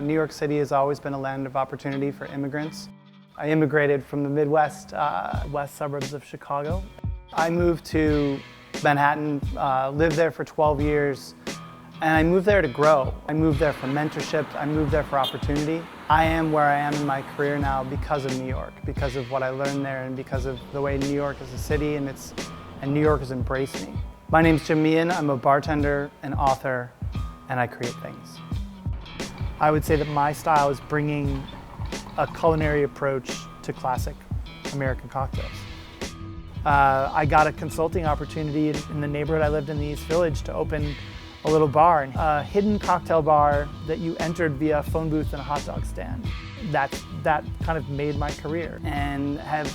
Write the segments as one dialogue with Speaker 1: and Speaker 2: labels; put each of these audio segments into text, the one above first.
Speaker 1: New York City has always been a land of opportunity for immigrants. I immigrated from the Midwest, west suburbs of Chicago. I moved to Manhattan, lived there for 12 years, and I moved there to grow. I moved there for mentorship, I moved there for opportunity. I am where I am in my career now because of New York, because of what I learned there and because of the way New York is a city and New York has embraced me. My name's Jim Meehan, I'm a bartender, an author, and I create things. I would say that my style is bringing a culinary approach to classic American cocktails. I got a consulting opportunity in the neighborhood I lived in, the East Village, to open a little bar, a hidden cocktail bar that you entered via a phone booth and a hot dog stand. That kind of made my career, and have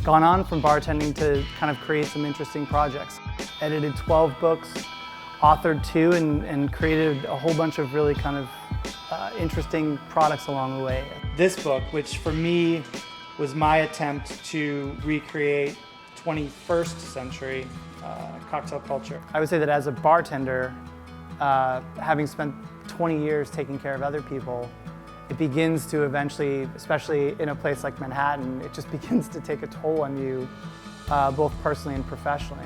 Speaker 1: gone on from bartending to kind of create some interesting projects. Edited 12 books, authored 2, and created a whole bunch of really kind of interesting products along the way. This book, which for me was my attempt to recreate 21st century cocktail culture. I would say that as a bartender, having spent 20 years taking care of other people, it begins to eventually, especially in a place like Manhattan, it just begins to take a toll on you, both personally and professionally.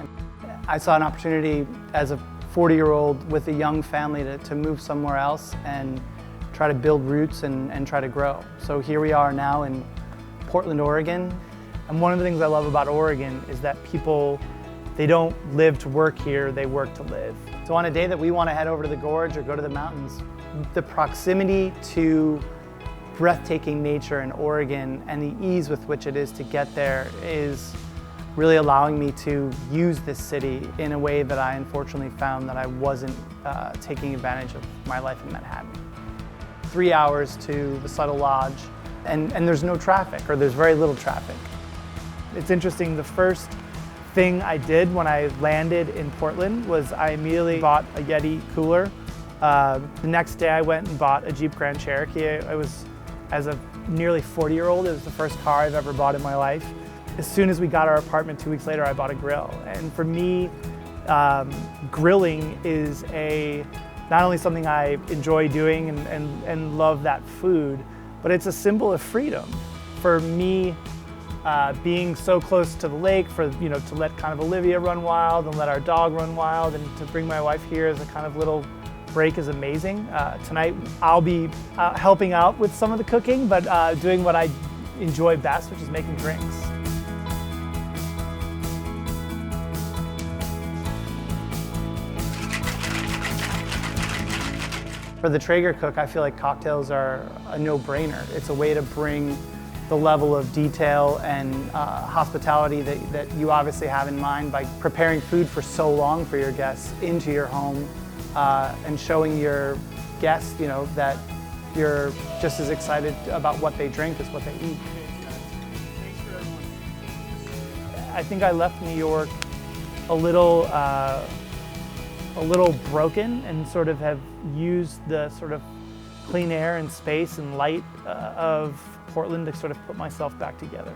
Speaker 1: I saw an opportunity as a 40-year-old with a young family to move somewhere else and try to build roots and try to grow. So here we are now in Portland, Oregon. And one of the things I love about Oregon is that people, they don't live to work here, they work to live. So on a day that we want to head over to the gorge or go to the mountains, the proximity to breathtaking nature in Oregon and the ease with which it is to get there is really allowing me to use this city in a way that I unfortunately found that I wasn't taking advantage of my life in Manhattan. 3 hours to the Subtle Lodge, and there's no traffic, or there's very little traffic. It's interesting, the first thing I did when I landed in Portland was I immediately bought a Yeti cooler. The next day I went and bought a Jeep Grand Cherokee. As a nearly 40-year-old, it was the first car I've ever bought in my life. As soon as we got our apartment 2 weeks later, I bought a grill. And for me, grilling is not only something I enjoy doing and love that food, but it's a symbol of freedom. For me, being so close to the lake, to let kind of Olivia run wild and let our dog run wild, and to bring my wife here as a kind of little break is amazing. Tonight I'll be helping out with some of the cooking, but doing what I enjoy best, which is making drinks. For the Traeger cook, I feel like cocktails are a no-brainer. It's a way to bring the level of detail and hospitality that you obviously have in mind by preparing food for so long for your guests into your home, and showing your guests, that you're just as excited about what they drink as what they eat. I think I left New York a little broken, and sort of have used the sort of clean air and space and light of Portland to sort of put myself back together.